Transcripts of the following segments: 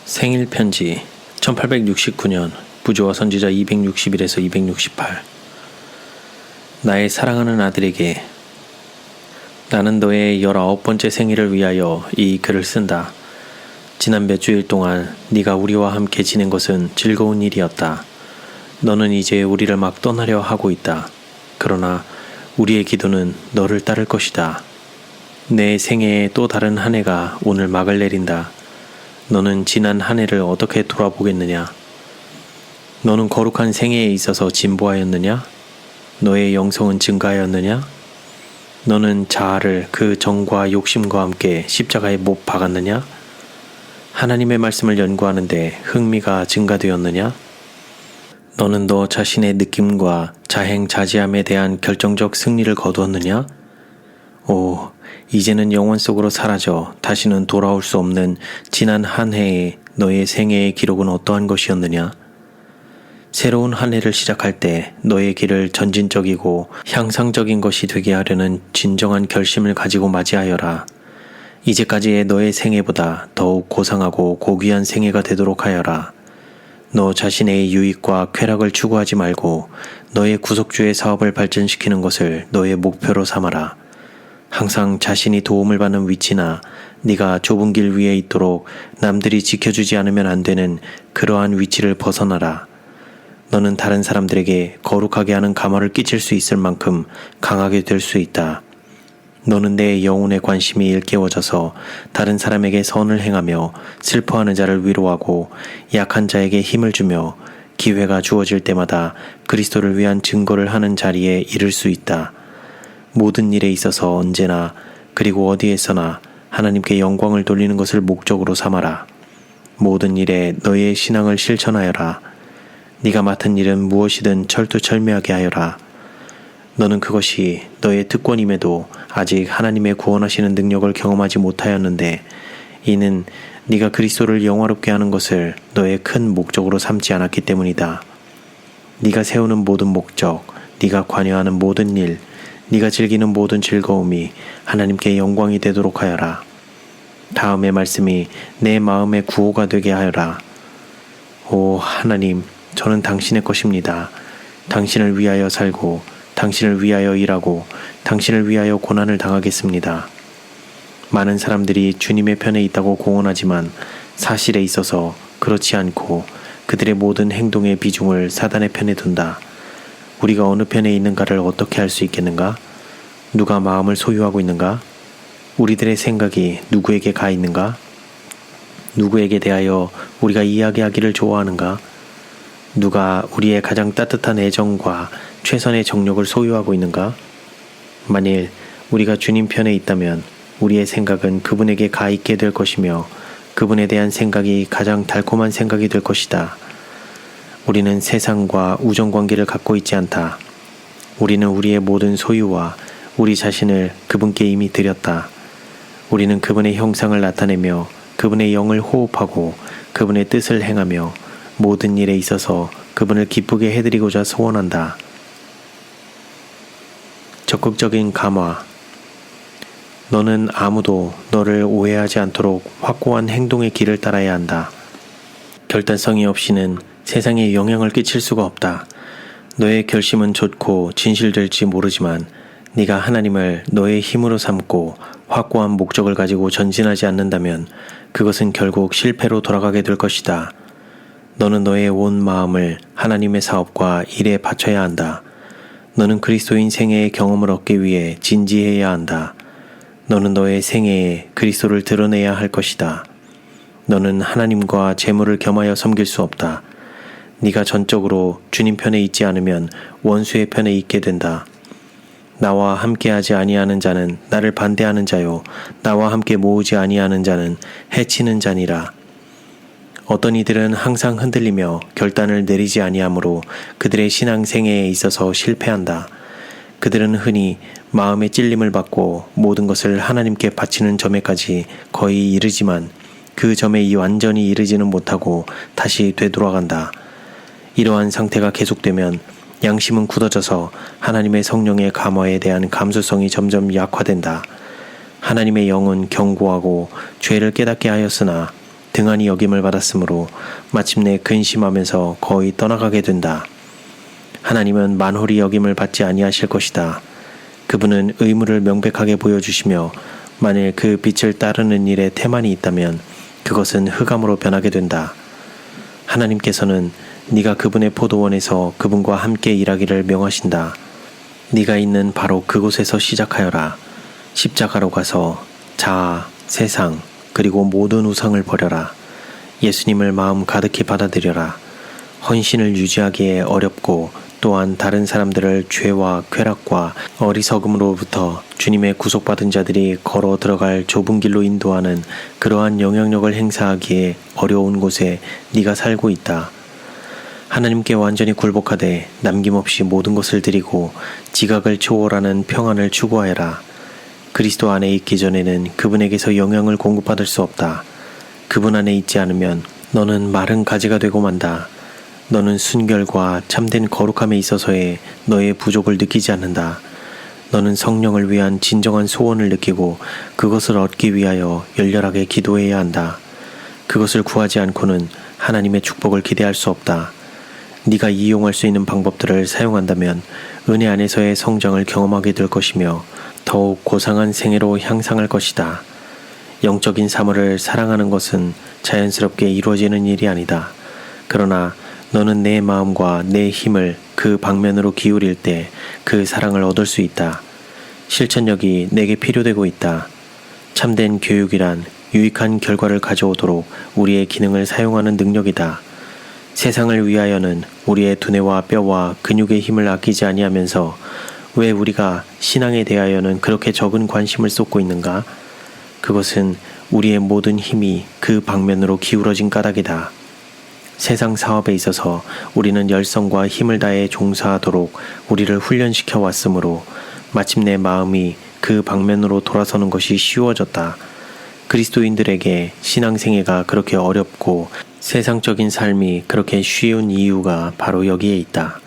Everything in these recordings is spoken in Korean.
생일 편지 1869년 부조와 선지자 261에서 268. 나의 사랑하는 아들에게, 나는 너의 19번째 생일을 위하여 이 글을 쓴다. 지난 몇 주일 동안 네가 우리와 함께 지낸 것은 즐거운 일이었다. 너는 이제 우리를 막 떠나려 하고 있다. 그러나 우리의 기도는 너를 따를 것이다. 내 생애에 또 다른 한 해가 오늘 막을 내린다. 너는 지난 한 해를 어떻게 돌아보겠느냐? 너는 거룩한 생애에 있어서 진보하였느냐? 너의 영성은 증가하였느냐? 너는 자아를 그 정과 욕심과 함께 십자가에 못 박았느냐? 하나님의 말씀을 연구하는데 흥미가 증가되었느냐? 너는 너 자신의 느낌과 자행자지함에 대한 결정적 승리를 거두었느냐? 오, 이제는 영원 속으로 사라져 다시는 돌아올 수 없는 지난 한 해의 너의 생애의 기록은 어떠한 것이었느냐? 새로운 한 해를 시작할 때 너의 길을 전진적이고 향상적인 것이 되게 하려는 진정한 결심을 가지고 맞이하여라. 이제까지의 너의 생애보다 더욱 고상하고 고귀한 생애가 되도록 하여라. 너 자신의 유익과 쾌락을 추구하지 말고 너의 구속주의 사업을 발전시키는 것을 너의 목표로 삼아라. 항상 자신이 도움을 받는 위치나 네가 좁은 길 위에 있도록 남들이 지켜주지 않으면 안 되는 그러한 위치를 벗어나라. 너는 다른 사람들에게 거룩하게 하는 감화를 끼칠 수 있을 만큼 강하게 될 수 있다. 너는 내 영혼의 관심이 일깨워져서 다른 사람에게 선을 행하며 슬퍼하는 자를 위로하고 약한 자에게 힘을 주며 기회가 주어질 때마다 그리스도를 위한 증거를 하는 자리에 이를 수 있다. 모든 일에 있어서 언제나 그리고 어디에서나 하나님께 영광을 돌리는 것을 목적으로 삼아라. 모든 일에 너의 신앙을 실천하여라. 네가 맡은 일은 무엇이든 철두철미하게 하여라. 너는 그것이 너의 특권임에도 아직 하나님의 구원하시는 능력을 경험하지 못하였는데 이는 네가 그리스도를 영화롭게 하는 것을 너의 큰 목적으로 삼지 않았기 때문이다. 네가 세우는 모든 목적, 네가 관여하는 모든 일, 네가 즐기는 모든 즐거움이 하나님께 영광이 되도록 하여라. 다음의 말씀이 내 마음의 구호가 되게 하여라. 오 하나님, 저는 당신의 것입니다. 당신을 위하여 살고 당신을 위하여 일하고 당신을 위하여 고난을 당하겠습니다. 많은 사람들이 주님의 편에 있다고 공언하지만 사실에 있어서 그렇지 않고 그들의 모든 행동의 비중을 사단의 편에 둔다. 우리가 어느 편에 있는가를 어떻게 알 수 있겠는가? 누가 마음을 소유하고 있는가? 우리들의 생각이 누구에게 가 있는가? 누구에게 대하여 우리가 이야기하기를 좋아하는가? 누가 우리의 가장 따뜻한 애정과 최선의 정력을 소유하고 있는가? 만일 우리가 주님 편에 있다면 우리의 생각은 그분에게 가 있게 될 것이며 그분에 대한 생각이 가장 달콤한 생각이 될 것이다. 우리는 세상과 우정관계를 갖고 있지 않다. 우리는 우리의 모든 소유와 우리 자신을 그분께 이미 드렸다. 우리는 그분의 형상을 나타내며 그분의 영을 호흡하고 그분의 뜻을 행하며 모든 일에 있어서 그분을 기쁘게 해드리고자 소원한다. 적극적인 감화. 너는 아무도 너를 오해하지 않도록 확고한 행동의 길을 따라야 한다. 결단성이 없이는 세상에 영향을 끼칠 수가 없다. 너의 결심은 좋고 진실될지 모르지만 네가 하나님을 너의 힘으로 삼고 확고한 목적을 가지고 전진하지 않는다면 그것은 결국 실패로 돌아가게 될 것이다. 너는 너의 온 마음을 하나님의 사업과 일에 바쳐야 한다. 너는 그리스도인 생애의 경험을 얻기 위해 진지해야 한다. 너는 너의 생애에 그리스도를 드러내야 할 것이다. 너는 하나님과 재물을 겸하여 섬길 수 없다. 네가 전적으로 주님 편에 있지 않으면 원수의 편에 있게 된다. 나와 함께하지 아니하는 자는 나를 반대하는 자요, 나와 함께 모으지 아니하는 자는 해치는 자니라. 어떤 이들은 항상 흔들리며 결단을 내리지 아니하므로 그들의 신앙 생애에 있어서 실패한다. 그들은 흔히 마음의 찔림을 받고 모든 것을 하나님께 바치는 점에까지 거의 이르지만 그 점에 완전히 이르지는 못하고 다시 되돌아간다. 이러한 상태가 계속되면 양심은 굳어져서 하나님의 성령의 감화에 대한 감수성이 점점 약화된다. 하나님의 영은 경고하고 죄를 깨닫게 하였으나 등한히 여김을 받았으므로 마침내 근심하면서 거의 떠나가게 된다. 하나님은 만홀히 여김을 받지 아니하실 것이다. 그분은 의무를 명백하게 보여주시며 만일 그 빛을 따르는 일에 태만이 있다면 그것은 흑암으로 변하게 된다. 하나님께서는 네가 그분의 포도원에서 그분과 함께 일하기를 명하신다. 네가 있는 바로 그곳에서 시작하여라. 십자가로 가서 자아, 세상, 그리고 모든 우상을 버려라. 예수님을 마음 가득히 받아들여라. 헌신을 유지하기에 어렵고 또한 다른 사람들을 죄와 쾌락과 어리석음으로부터 주님의 구속받은 자들이 걸어 들어갈 좁은 길로 인도하는 그러한 영향력을 행사하기에 어려운 곳에 네가 살고 있다. 하나님께 완전히 굴복하되 남김없이 모든 것을 드리고 지각을 초월하는 평안을 추구하여라. 그리스도 안에 있기 전에는 그분에게서 영향을 공급받을 수 없다. 그분 안에 있지 않으면 너는 마른 가지가 되고 만다. 너는 순결과 참된 거룩함에 있어서의 너의 부족을 느끼지 않는다. 너는 성령을 위한 진정한 소원을 느끼고 그것을 얻기 위하여 열렬하게 기도해야 한다. 그것을 구하지 않고는 하나님의 축복을 기대할 수 없다. 네가 이용할 수 있는 방법들을 사용한다면 은혜 안에서의 성장을 경험하게 될 것이며 더욱 고상한 생애로 향상할 것이다. 영적인 사물을 사랑하는 것은 자연스럽게 이루어지는 일이 아니다. 그러나 너는 내 마음과 내 힘을 그 방면으로 기울일 때 그 사랑을 얻을 수 있다. 실천력이 내게 필요되고 있다. 참된 교육이란 유익한 결과를 가져오도록 우리의 기능을 사용하는 능력이다. 세상을 위하여는 우리의 두뇌와 뼈와 근육의 힘을 아끼지 아니하면서 왜 우리가 신앙에 대하여는 그렇게 적은 관심을 쏟고 있는가? 그것은 우리의 모든 힘이 그 방면으로 기울어진 까닭이다. 세상 사업에 있어서 우리는 열성과 힘을 다해 종사하도록 우리를 훈련시켜 왔으므로 마침내 마음이 그 방면으로 돌아서는 것이 쉬워졌다. 그리스도인들에게 신앙생애가 그렇게 어렵고 세상적인 삶이 그렇게 쉬운 이유가 바로 여기에 있다.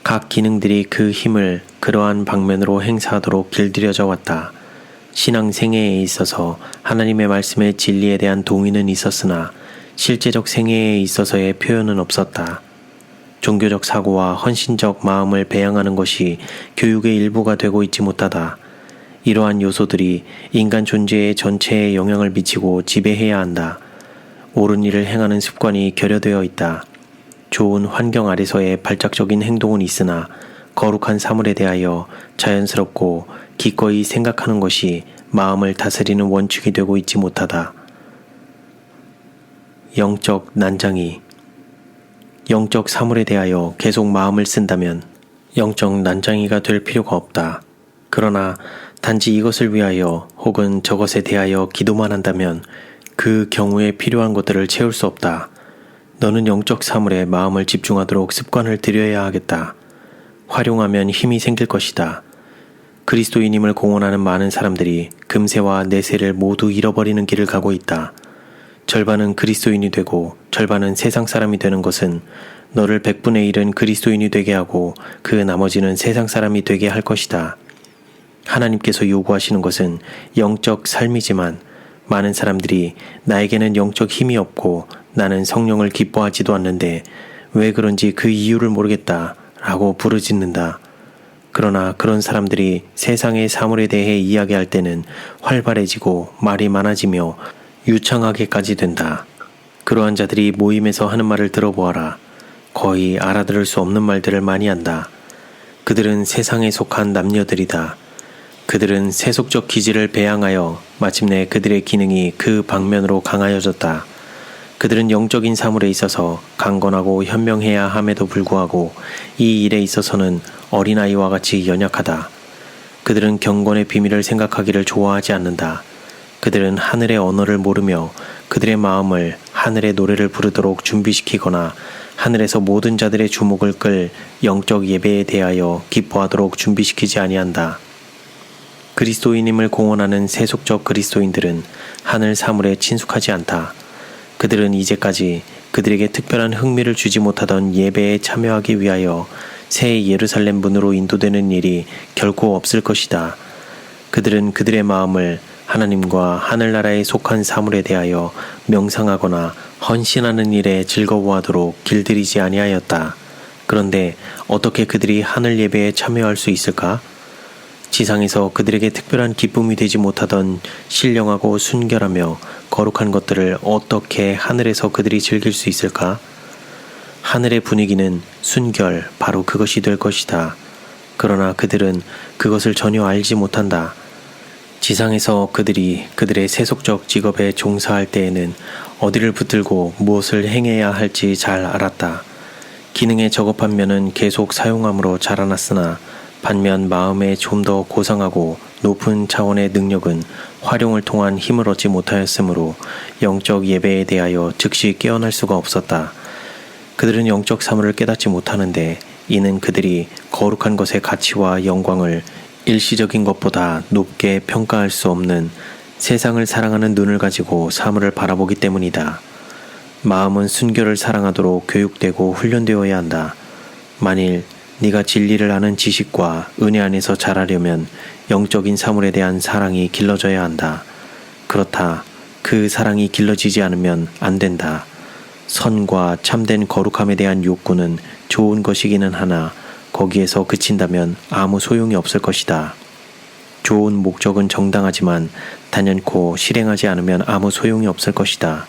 각 기능들이 그 힘을 그러한 방면으로 행사하도록 길들여져 왔다. 신앙생애에 있어서 하나님의 말씀의 진리에 대한 동의는 있었으나 실제적 생애에 있어서의 표현은 없었다. 종교적 사고와 헌신적 마음을 배양하는 것이 교육의 일부가 되고 있지 못하다. 이러한 요소들이 인간 존재의 전체에 영향을 미치고 지배해야 한다. 옳은 일을 행하는 습관이 결여되어 있다. 좋은 환경 아래서의 발작적인 행동은 있으나 거룩한 사물에 대하여 자연스럽고 기꺼이 생각하는 것이 마음을 다스리는 원칙이 되고 있지 못하다. 영적 난장이 영적 사물에 대하여 계속 마음을 쓴다면 영적 난장이가 될 필요가 없다. 그러나 단지 이것을 위하여 혹은 저것에 대하여 기도만 한다면 그 경우에 필요한 것들을 채울 수 없다. 너는 영적 사물에 마음을 집중하도록 습관을 들여야 하겠다. 활용하면 힘이 생길 것이다. 그리스도인임을 공언하는 많은 사람들이 금세와 내세를 모두 잃어버리는 길을 가고 있다. 절반은 그리스도인이 되고 절반은 세상 사람이 되는 것은 너를 100분의 1은 그리스도인이 되게 하고 그 나머지는 세상 사람이 되게 할 것이다. 하나님께서 요구하시는 것은 영적 삶이지만 많은 사람들이 나에게는 영적 힘이 없고 나는 성령을 기뻐하지도 않는데 왜 그런지 그 이유를 모르겠다 라고 부르짖는다. 그러나 그런 사람들이 세상의 사물에 대해 이야기할 때는 활발해지고 말이 많아지며 유창하게까지 된다. 그러한 자들이 모임에서 하는 말을 들어보아라. 거의 알아들을 수 없는 말들을 많이 한다. 그들은 세상에 속한 남녀들이다. 그들은 세속적 기질을 배양하여 마침내 그들의 기능이 그 방면으로 강하여졌다. 그들은 영적인 사물에 있어서 강건하고 현명해야 함에도 불구하고 이 일에 있어서는 어린아이와 같이 연약하다. 그들은 경건의 비밀을 생각하기를 좋아하지 않는다. 그들은 하늘의 언어를 모르며 그들의 마음을 하늘의 노래를 부르도록 준비시키거나 하늘에서 모든 자들의 주목을 끌 영적 예배에 대하여 기뻐하도록 준비시키지 아니한다. 그리스도인임을 공언하는 세속적 그리스도인들은 하늘 사물에 친숙하지 않다. 그들은 이제까지 그들에게 특별한 흥미를 주지 못하던 예배에 참여하기 위하여 새 예루살렘 문으로 인도되는 일이 결코 없을 것이다. 그들은 그들의 마음을 하나님과 하늘나라에 속한 사물에 대하여 명상하거나 헌신하는 일에 즐거워하도록 길들이지 아니하였다. 그런데 어떻게 그들이 하늘 예배에 참여할 수 있을까? 지상에서 그들에게 특별한 기쁨이 되지 못하던 신령하고 순결하며 거룩한 것들을 어떻게 하늘에서 그들이 즐길 수 있을까? 하늘의 분위기는 순결, 바로 그것이 될 것이다. 그러나 그들은 그것을 전혀 알지 못한다. 지상에서 그들이 그들의 세속적 직업에 종사할 때에는 어디를 붙들고 무엇을 행해야 할지 잘 알았다. 기능에 적합한 면은 계속 사용함으로 자라났으나 반면 마음에 좀 더 고상하고 높은 차원의 능력은 활용을 통한 힘을 얻지 못하였으므로 영적 예배에 대하여 즉시 깨어날 수가 없었다. 그들은 영적 사물을 깨닫지 못하는데 이는 그들이 거룩한 것의 가치와 영광을 일시적인 것보다 높게 평가할 수 없는 세상을 사랑하는 눈을 가지고 사물을 바라보기 때문이다. 마음은 순결을 사랑하도록 교육되고 훈련되어야 한다. 만일 네가 진리를 아는 지식과 은혜 안에서 자라려면 영적인 사물에 대한 사랑이 길러져야 한다. 그렇다. 그 사랑이 길러지지 않으면 안 된다. 선과 참된 거룩함에 대한 욕구는 좋은 것이기는 하나 거기에서 그친다면 아무 소용이 없을 것이다. 좋은 목적은 정당하지만 단연코 실행하지 않으면 아무 소용이 없을 것이다.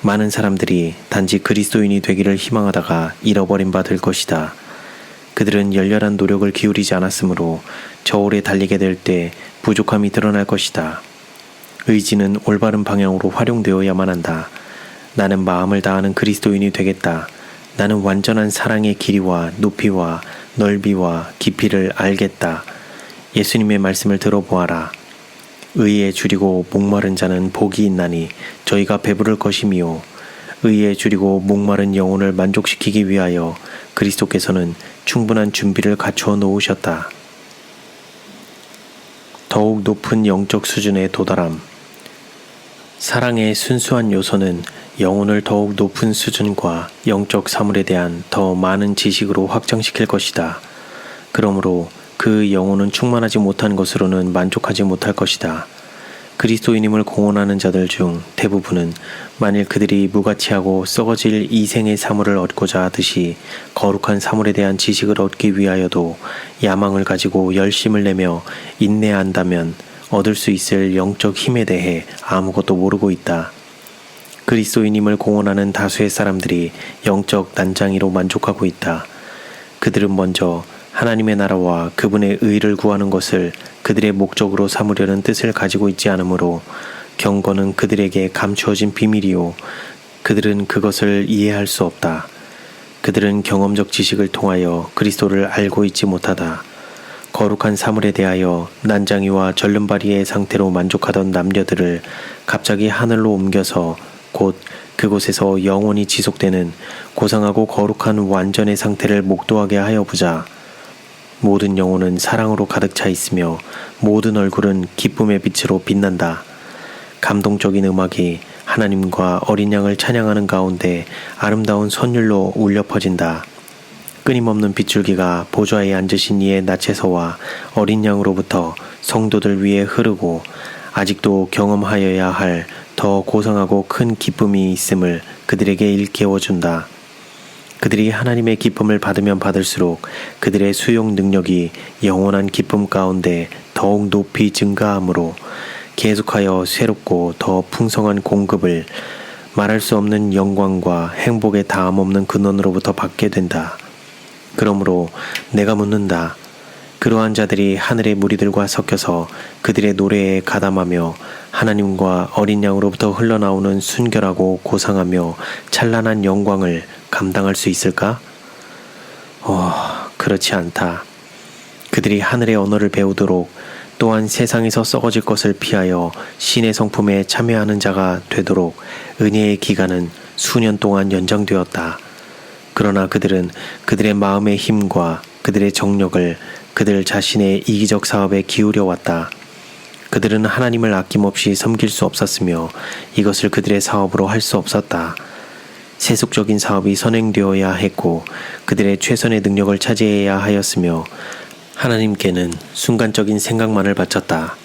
많은 사람들이 단지 그리스도인이 되기를 희망하다가 잃어버린 바 될 것이다. 그들은 열렬한 노력을 기울이지 않았으므로 저울에 달리게 될 때 부족함이 드러날 것이다. 의지는 올바른 방향으로 활용되어야만 한다. 나는 마음을 다하는 그리스도인이 되겠다. 나는 완전한 사랑의 길이와 높이와 넓이와 깊이를 알겠다. 예수님의 말씀을 들어보아라. 의에 줄이고 목마른 자는 복이 있나니 저희가 배부를 것이미요. 의에 줄이고 목마른 영혼을 만족시키기 위하여 그리스도께서는 충분한 준비를 갖추어 놓으셨다. 더욱 높은 영적 수준에 도달함. 사랑의 순수한 요소는 영혼을 더욱 높은 수준과 영적 사물에 대한 더 많은 지식으로 확장시킬 것이다. 그러므로 그 영혼은 충만하지 못한 것으로는 만족하지 못할 것이다. 그리스도인임을 공언하는 자들 중 대부분은 만일 그들이 무가치하고 썩어질 이생의 사물을 얻고자 하듯이 거룩한 사물에 대한 지식을 얻기 위하여도 야망을 가지고 열심을 내며 인내한다면 얻을 수 있을 영적 힘에 대해 아무것도 모르고 있다. 그리스도인임을 공언하는 다수의 사람들이 영적 난장이로 만족하고 있다. 그들은 먼저 하나님의 나라와 그분의 의를 구하는 것을 그들의 목적으로 삼으려는 뜻을 가지고 있지 않으므로 경건은 그들에게 감추어진 비밀이요. 그들은 그것을 이해할 수 없다. 그들은 경험적 지식을 통하여 그리스도를 알고 있지 못하다. 거룩한 사물에 대하여 난장이와 절름발이의 상태로 만족하던 남녀들을 갑자기 하늘로 옮겨서 곧 그곳에서 영원히 지속되는 고상하고 거룩한 완전의 상태를 목도하게 하여 보자. 모든 영혼은 사랑으로 가득 차 있으며 모든 얼굴은 기쁨의 빛으로 빛난다. 감동적인 음악이 하나님과 어린 양을 찬양하는 가운데 아름다운 선율로 울려 퍼진다. 끊임없는 빗줄기가 보좌에 앉으신 이의 낯에서와 어린 양으로부터 성도들 위에 흐르고 아직도 경험하여야 할 더 고상하고 큰 기쁨이 있음을 그들에게 일깨워준다. 그들이 하나님의 기쁨을 받으면 받을수록 그들의 수용 능력이 영원한 기쁨 가운데 더욱 높이 증가하므로 계속하여 새롭고 더 풍성한 공급을 말할 수 없는 영광과 행복의 다함 없는 근원으로부터 받게 된다. 그러므로 내가 묻는다. 그러한 자들이 하늘의 무리들과 섞여서 그들의 노래에 가담하며 하나님과 어린 양으로부터 흘러나오는 순결하고 고상하며 찬란한 영광을 감당할 수 있을까? 그렇지 않다. 그들이 하늘의 언어를 배우도록 또한 세상에서 썩어질 것을 피하여 신의 성품에 참여하는 자가 되도록 은혜의 기간은 수년 동안 연장되었다. 그러나 그들은 그들의 마음의 힘과 그들의 정력을 그들 자신의 이기적 사업에 기울여 왔다. 그들은 하나님을 아낌없이 섬길 수 없었으며 이것을 그들의 사업으로 할 수 없었다. 세속적인 사업이 선행되어야 했고 그들의 최선의 능력을 차지해야 하였으며 하나님께는 순간적인 생각만을 바쳤다.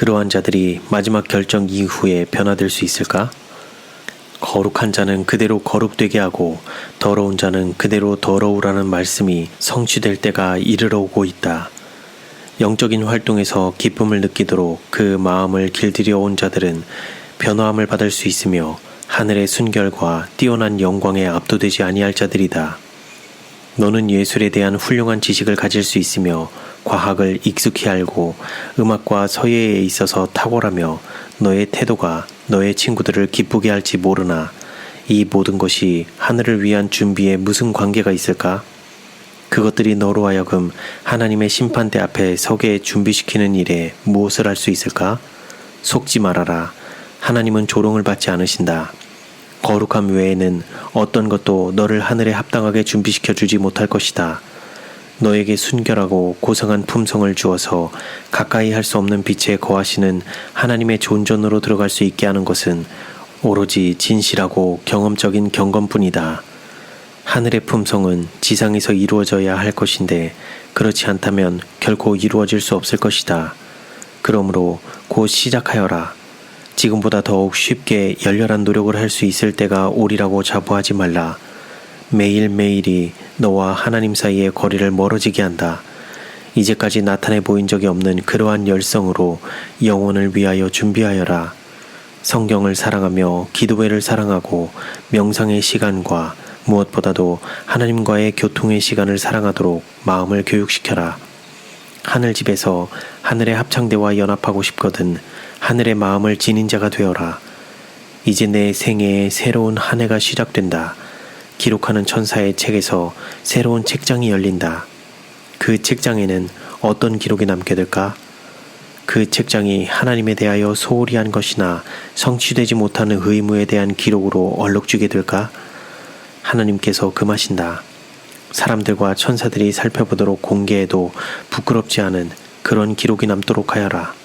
그러한 자들이 마지막 결정 이후에 변화될 수 있을까? 거룩한 자는 그대로 거룩되게 하고 더러운 자는 그대로 더러우라는 말씀이 성취될 때가 이르러 오고 있다. 영적인 활동에서 기쁨을 느끼도록 그 마음을 길들여 온 자들은 변화함을 받을 수 있으며 하늘의 순결과 뛰어난 영광에 압도되지 아니할 자들이다. 너는 예술에 대한 훌륭한 지식을 가질 수 있으며 과학을 익숙히 알고 음악과 서예에 있어서 탁월하며 너의 태도가 너의 친구들을 기쁘게 할지 모르나 이 모든 것이 하늘을 위한 준비에 무슨 관계가 있을까? 그것들이 너로 하여금 하나님의 심판대 앞에 서게 준비시키는 일에 무엇을 할 수 있을까? 속지 말아라. 하나님은 조롱을 받지 않으신다. 거룩함 외에는 어떤 것도 너를 하늘에 합당하게 준비시켜 주지 못할 것이다. 너에게 순결하고 고상한 품성을 주어서 가까이 할 수 없는 빛에 거하시는 하나님의 존전으로 들어갈 수 있게 하는 것은 오로지 진실하고 경험적인 경건뿐이다. 하늘의 품성은 지상에서 이루어져야 할 것인데 그렇지 않다면 결코 이루어질 수 없을 것이다. 그러므로 곧 시작하여라. 지금보다 더욱 쉽게 열렬한 노력을 할 수 있을 때가 오리라고 자부하지 말라. 매일매일이 너와 하나님 사이의 거리를 멀어지게 한다. 이제까지 나타내 보인 적이 없는 그러한 열성으로 영혼을 위하여 준비하여라. 성경을 사랑하며 기도회를 사랑하고 명상의 시간과 무엇보다도 하나님과의 교통의 시간을 사랑하도록 마음을 교육시켜라. 하늘집에서 하늘의 합창대와 연합하고 싶거든 하늘의 마음을 지닌 자가 되어라. 이제 내 생애의 새로운 한 해가 시작된다. 기록하는 천사의 책에서 새로운 책장이 열린다. 그 책장에는 어떤 기록이 남게 될까? 그 책장이 하나님에 대하여 소홀히 한 것이나 성취되지 못하는 의무에 대한 기록으로 얼룩지게 될까? 하나님께서 금하신다. 사람들과 천사들이 살펴보도록 공개해도 부끄럽지 않은 그런 기록이 남도록 하여라.